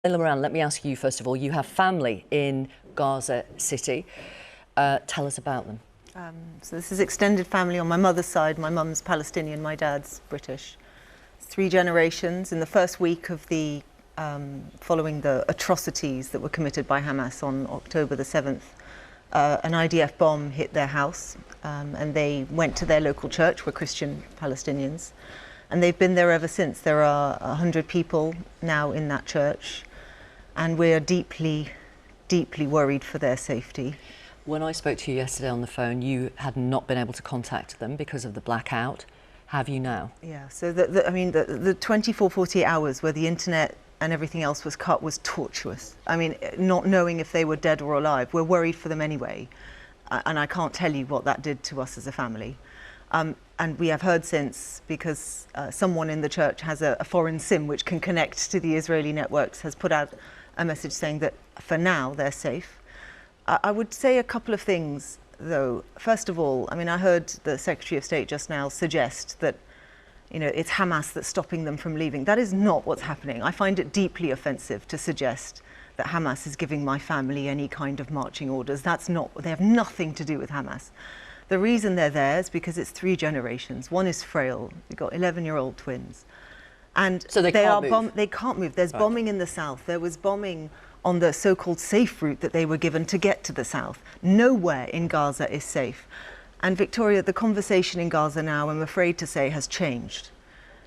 Layla Moran, let me ask you first of all, you have family in Gaza City. Tell us about them. So this is extended family on my mother's side. My mum's Palestinian, my dad's British. It's 3 generations. In the first week of the following the atrocities that were committed by Hamas on October the 7th, an IDF bomb hit their house, and they went to their local church, were Christian Palestinians, and they've been there ever since. There are 100 people now in that church, and we're deeply, deeply worried for their safety. When I spoke to you yesterday on the phone, you had not been able to contact them because of the blackout. Have you now? Yeah, so the 24, 48 hours where the internet and everything else was cut was tortuous. I mean, not knowing if they were dead or alive. We're worried for them anyway. And I can't tell you what that did to us as a family. And we have heard since, because someone in the church has a foreign SIM which can connect to the Israeli networks, has put out a message saying that for now they're safe. I would say a couple of things, though. First of all, I mean, I heard the Secretary of State just now suggest that, you know, it's Hamas that's stopping them from leaving. That is not what's happening. I find it deeply offensive to suggest that Hamas is giving my family any kind of marching orders. That's not, they have nothing to do with Hamas. The reason they're there is because it's 3 generations. One is frail. We've got 11-year-old twins. And so they can't move. They can't move. There's bombing in the south. There was bombing on the so-called safe route that they were given to get to the south. Nowhere in Gaza is safe. And Victoria, the conversation in Gaza now, I'm afraid to say, has changed.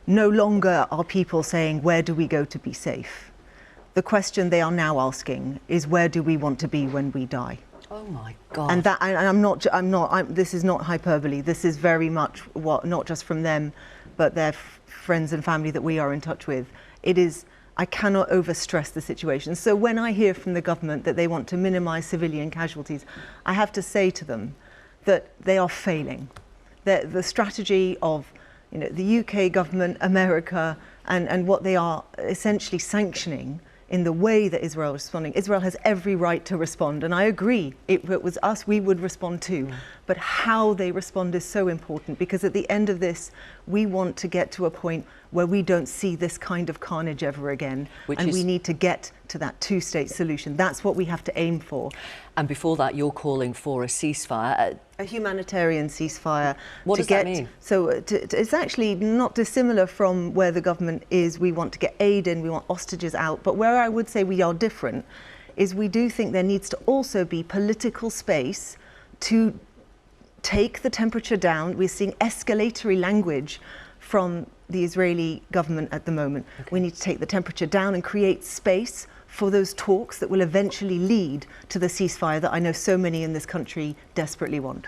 No longer are people saying, where do we go to be safe? The question they are now asking is, where do we want to be when we die? Oh my God. And that, this is not hyperbole. This is very much what, not just from them, but their friends and family that we are in touch with. It is, I cannot overstress the situation. So when I hear from the government that they want to minimize civilian casualties, I have to say to them that they are failing. The strategy of, you know, the UK government, America, and what they are essentially sanctioning in the way that Israel is responding. Israel has every right to respond, and I agree, if it was us, we would respond too. But how they respond is so important, because at the end of this, we want to get to a point where we don't see this kind of carnage ever again, we need to get to that 2-state solution. That's what we have to aim for. And before that, you're calling for a ceasefire. A humanitarian ceasefire. What does that mean? So it's actually not dissimilar from where the government is. We want to get aid in, we want hostages out. But where I would say we are different is we do think there needs to also be political space to take the temperature down. We're seeing escalatory language from the Israeli government at the moment. Okay. We need to take the temperature down and create space for those talks that will eventually lead to the ceasefire that I know so many in this country desperately want.